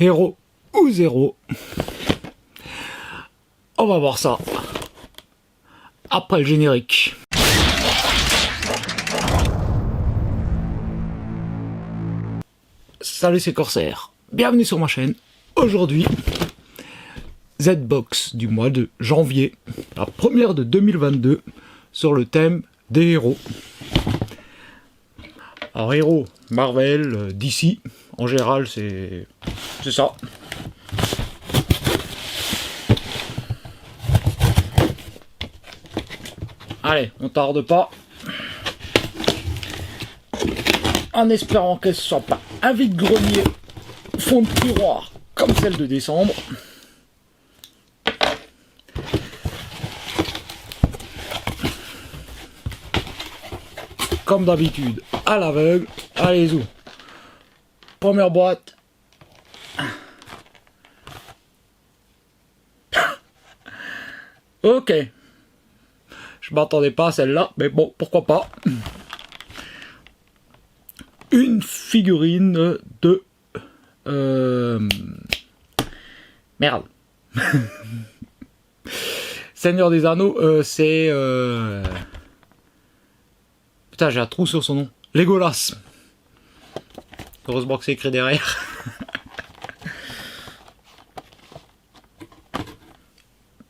héros ou zéro? On va voir ça après le générique. Salut, c'est Corsair, bienvenue sur ma chaîne. Aujourd'hui, Z-Box du mois de janvier, la première de 2022, sur le thème des héros. Alors héros, Marvel, DC, en général c'est ça. Allez, on tarde pas. En espérant qu'elle ne soit pas un vide-grenier fond de tiroir comme celle de décembre. Comme d'habitude, à l'aveugle. Allez, zou. Première boîte. Ok. Je m'attendais pas à celle-là, mais bon, pourquoi pas. Une figurine de... Merde. Seigneur des Anneaux, c'est... Putain, j'ai un trou sur son nom. Legolas. Heureusement que c'est écrit derrière.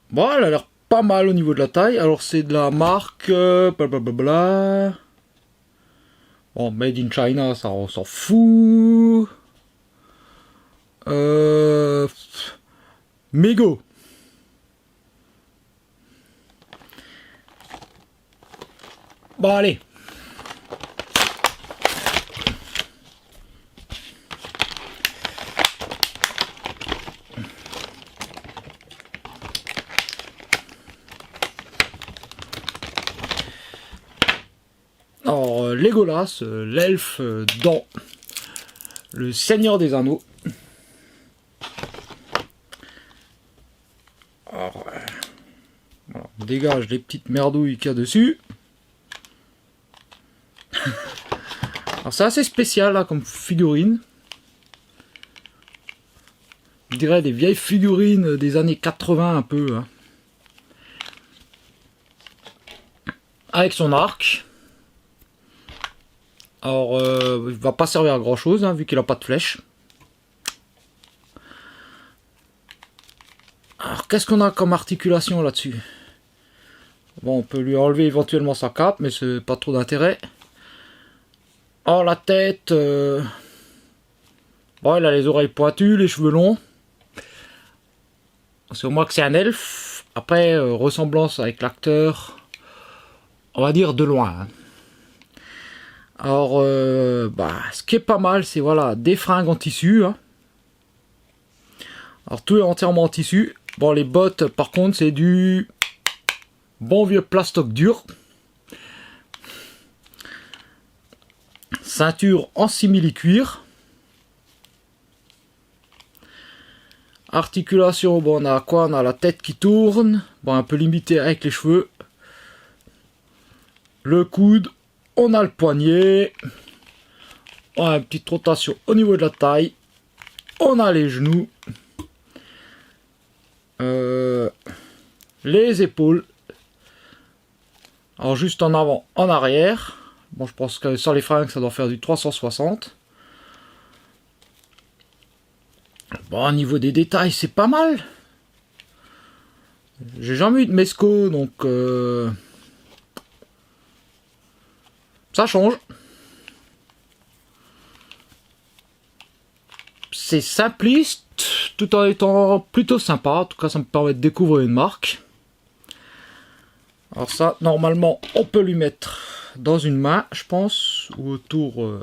Bon, elle a l'air pas mal au niveau de la taille. Alors, c'est de la marque... blablabla. Bon, Made in China, ça on s'en fout. Mego. Bon, allez. Alors, Legolas, l'elfe dans le Seigneur des Anneaux. Alors, voilà, on dégage les petites merdouilles qu'il y a dessus. Alors, c'est assez spécial là, comme figurine. Je dirais des vieilles figurines des années 80 un peu. Hein. Avec son arc. Alors, il va pas servir à grand chose, hein, vu qu'il n'a pas de flèche. Alors, qu'est-ce qu'on a comme articulation là-dessus? Bon, on peut lui enlever éventuellement sa cape, mais c'est pas trop d'intérêt. Oh, la tête... Bon, il a les oreilles pointues, les cheveux longs. C'est au moins que c'est un elfe. Après, ressemblance avec l'acteur, on va dire de loin. Hein. Alors, ce qui est pas mal, c'est voilà, des fringues en tissu. Hein. Alors, tout est entièrement en tissu. Bon, les bottes, par contre, c'est du bon vieux plastoc dur. Ceinture en simili-cuir. Articulation, bon, on a quoi? On a la tête qui tourne. Bon, un peu limité avec les cheveux. Le coude. On a le poignet, on a une petite rotation au niveau de la taille, on a les genoux, les épaules, alors juste en avant, en arrière, bon je pense que sans les fringues ça doit faire du 360. Bon au niveau des détails c'est pas mal, j'ai jamais eu de Mesco donc... ça change. C'est simpliste, tout en étant plutôt sympa. En tout cas, ça me permet de découvrir une marque. Alors ça, normalement, on peut lui mettre dans une main, je pense, ou autour... On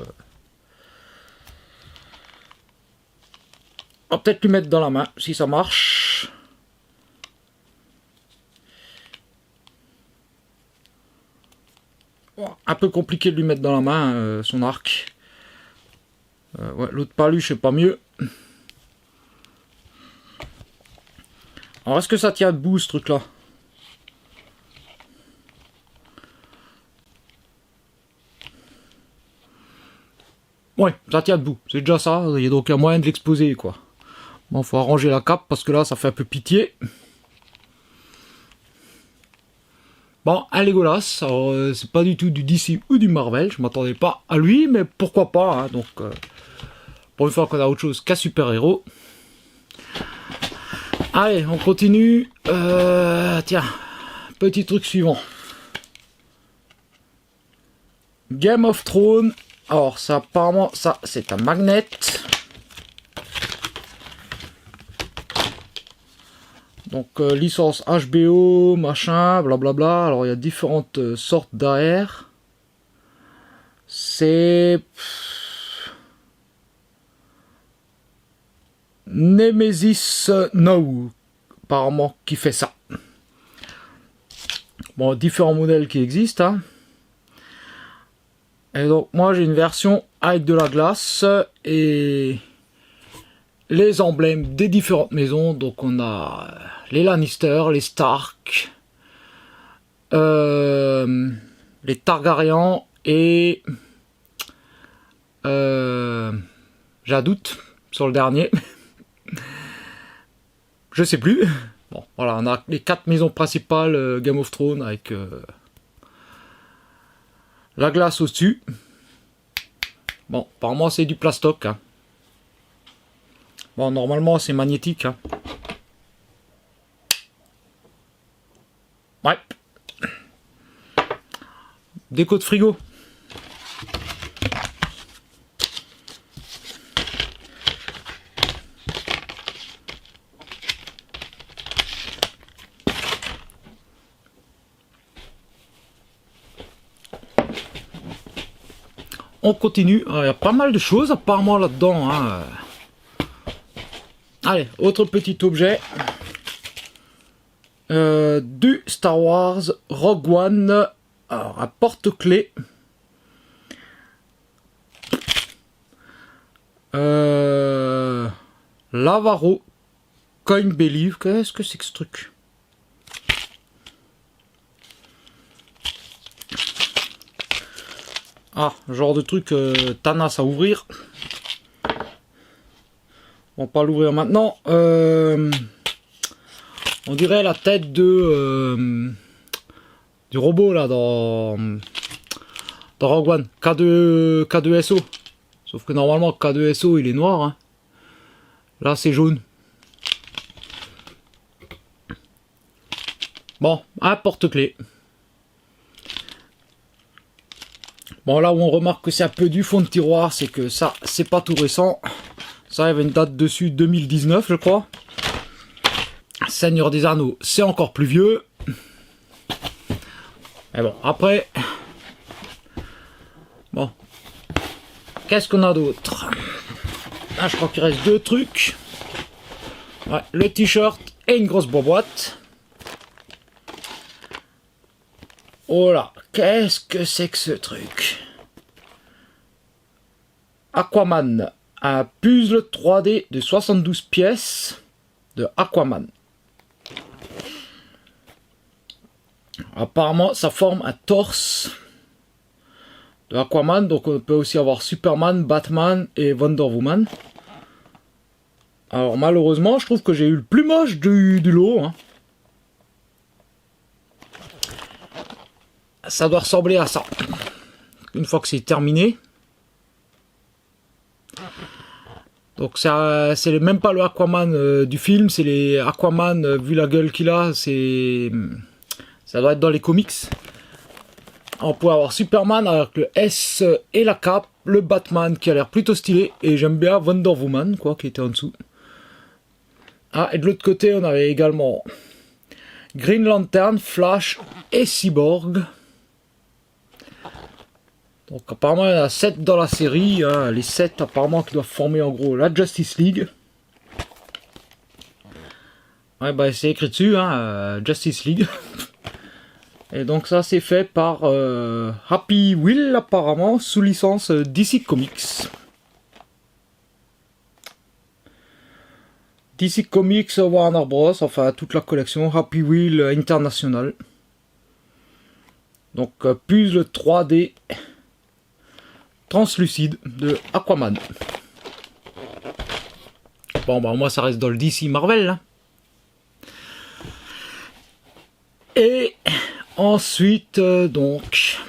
va peut-être lui mettre dans la main, si ça marche. Un peu compliqué de lui mettre dans la main son arc. Ouais, l'autre paluche c'est pas mieux. Alors est-ce que ça tient debout ce truc là? Ouais, ça tient debout, c'est déjà ça, il y a donc un moyen de l'exposer quoi. Bon, faut arranger la cape parce que là, ça fait un peu pitié. Bon, un Legolas. Alors, c'est pas du tout du DC ou du Marvel. Je m'attendais pas à lui, mais pourquoi pas. Hein, donc, pour une fois qu'on a autre chose qu'un super-héros. Allez, on continue. Tiens, petit truc suivant. Game of Thrones. Alors, ça, apparemment, ça, c'est un magnet. Donc, licence HBO, machin, blablabla. Alors, il y a différentes sortes d'AR. C'est... Nemesis Now, apparemment, qui fait ça. Bon, différents modèles qui existent. Hein. Et donc, moi, j'ai une version avec de la glace et les emblèmes des différentes maisons. Donc, on a les Lannister, les Stark, les Targaryen et... j'ai un doute sur le dernier. Je sais plus. Bon, voilà, on a les 4 maisons principales Game of Thrones avec la glace au-dessus. Bon, apparemment c'est du plastoc. Hein. Bon, normalement c'est magnétique. Hein. Ouais. Déco de frigo. On continue, il y a pas mal de choses apparemment là-dedans. Hein. Allez, autre petit objet. Du Star Wars Rogue One. Alors, un porte-clés. Lavaro Coin Believe. Qu'est-ce que c'est que ce truc? Ah, genre de truc Thanos à ouvrir. On va pas l'ouvrir maintenant. On dirait la tête de du robot là dans Rogue One. K2SO. Sauf que normalement K2SO il est noir. Hein. Là c'est jaune. Bon, un porte-clés. Bon, là où on remarque que c'est un peu du fond de tiroir, c'est que ça, c'est pas tout récent. Ça, il y avait une date dessus, 2019, je crois. Seigneur des Anneaux, c'est encore plus vieux. Mais bon, après... Bon. Qu'est-ce qu'on a d'autre? Ah, je crois qu'il reste 2 trucs. Ouais, le t-shirt et une grosse boîte. Oh là, qu'est-ce que c'est que ce truc? Aquaman, un puzzle 3D de 72 pièces de Aquaman. Apparemment, ça forme un torse de Aquaman, donc on peut aussi avoir Superman, Batman et Wonder Woman. Alors malheureusement, je trouve que j'ai eu le plus moche du lot. Hein. Ça doit ressembler à ça. Une fois que c'est terminé. Donc c'est même pas le Aquaman du film, c'est les Aquaman, vu la gueule qu'il a, ça doit être dans les comics. On peut avoir Superman avec le S et la cape, le Batman qui a l'air plutôt stylé, et j'aime bien Wonder Woman, quoi, qui était en dessous. Ah, et de l'autre côté, on avait également Green Lantern, Flash et Cyborg. Donc apparemment il y en a 7 dans la série, hein, les 7 apparemment qui doivent former en gros la Justice League. Ouais bah c'est écrit dessus, hein, Justice League. Et donc ça c'est fait par Happy Wheel apparemment, sous licence DC Comics. DC Comics, Warner Bros, enfin toute la collection, Happy Wheel International. Donc puzzle 3D translucide de Aquaman. Bon, bah moi ça reste dans le DC Marvel. Là. Et ensuite, donc,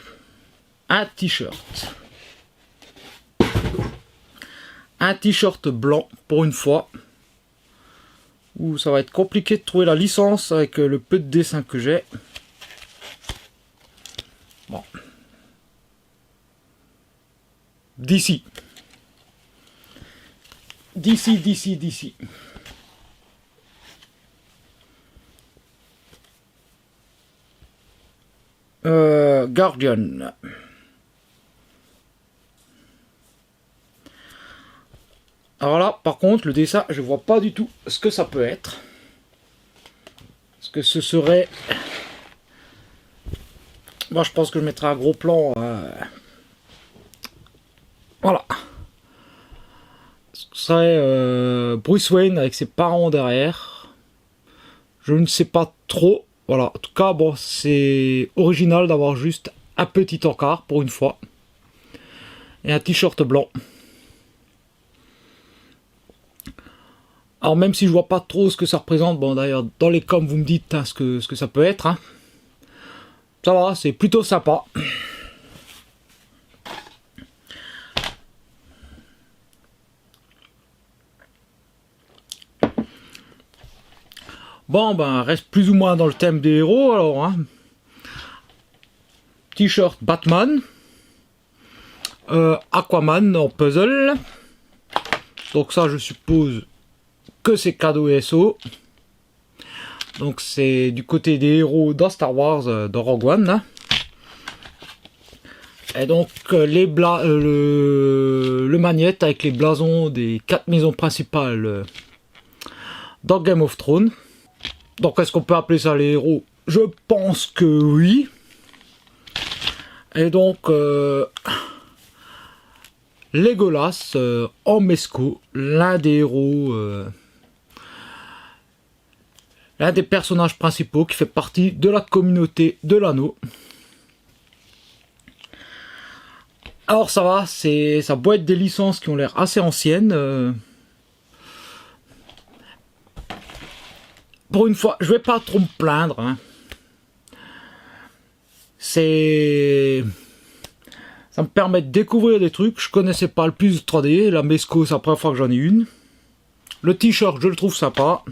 un t-shirt. Un t-shirt blanc pour une fois. Où ça va être compliqué de trouver la licence avec le peu de dessin que j'ai. Bon. DC. DC. Guardian. Alors là, par contre, le dessin, je vois pas du tout ce que ça peut être. Est-ce que ce serait... Moi, je pense que je mettrai un gros plan. Voilà. Ce serait Bruce Wayne avec ses parents derrière. Je ne sais pas trop. Voilà. En tout cas, bon, c'est original d'avoir juste un petit encart pour une fois. Et un t-shirt blanc. Alors même si je vois pas trop ce que ça représente, bon d'ailleurs dans les coms vous me dites hein, ce que ça peut être. Hein. Ça va, c'est plutôt sympa. Bon ben reste plus ou moins dans le thème des héros alors. Hein. T-shirt Batman. Aquaman en puzzle. Donc ça je suppose que c'est cadeau SO. Donc c'est du côté des héros dans Star Wars, dans Rogue One. Hein. Et donc le magnète avec les blasons des 4 maisons principales dans Game of Thrones. Donc est-ce qu'on peut appeler ça les héros? Je pense que oui. Et donc Legolas en Mesco, l'un des héros, l'un des personnages principaux qui fait partie de la communauté de l'anneau. Alors ça va, ça doit être des licences qui ont l'air assez anciennes. Pour une fois, je vais pas trop me plaindre. Hein. Ça me permet de découvrir des trucs. Je connaissais pas le plus 3D. La Mesco, c'est la première fois que j'en ai une. Le t-shirt, je le trouve sympa.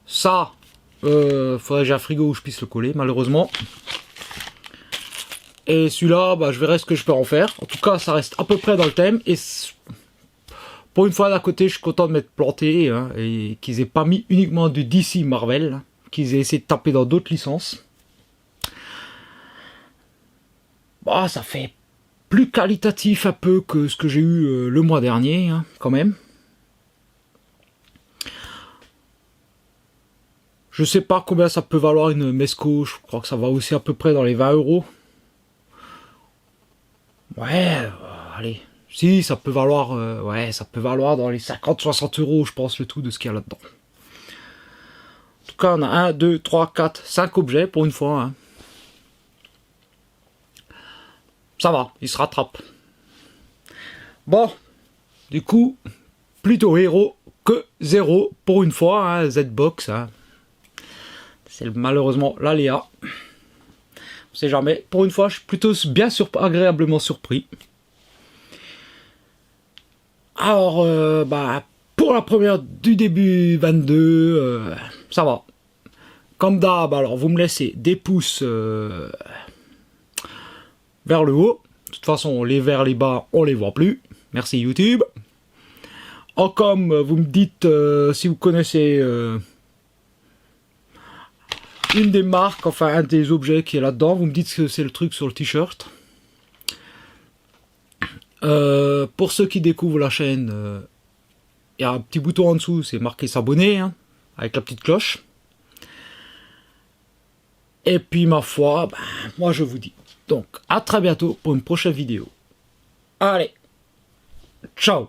Ça, faudrait que j'ai un frigo où je puisse le coller, malheureusement. Et celui-là, bah, je verrai ce que je peux en faire. En tout cas, ça reste à peu près dans le thème. Et pour une fois, d'à côté, je suis content de m'être planté. Hein, et qu'ils aient pas mis uniquement du DC Marvel. Hein, qu'ils aient essayé de taper dans d'autres licences. Bah, ça fait plus qualitatif un peu que ce que j'ai eu le mois dernier, hein, quand même. Je sais pas combien ça peut valoir une Mesco, je crois que ça va aussi à peu près dans les 20 €. Ouais, allez. Si, ça peut valoir, ouais, ça peut valoir dans les 50-60 €, je pense, le tout de ce qu'il y a là-dedans. En tout cas, on a 1, 2, 3, 4, 5 objets pour une fois, hein. Ça va, il se rattrape. Bon, du coup, plutôt héros que zéro pour une fois, hein, Z-Box. Hein. C'est malheureusement l'aléa. On sait jamais. Pour une fois, je suis plutôt bien agréablement surpris. Alors, bah, pour la première du début 22, ça va. Comme d'hab, alors vous me laissez des pouces vers le haut. De toute façon, les vers les bas, on les voit plus. Merci YouTube. En com, vous me dites si vous connaissez une des marques, enfin un des objets qui est là-dedans. Vous me dites que c'est le truc sur le t-shirt. Pour ceux qui découvrent la chaîne, il y a un petit bouton en dessous, c'est marqué s'abonner, hein, avec la petite cloche. Et puis ma foi, ben, moi je vous dis donc à très bientôt pour une prochaine vidéo. Allez, ciao.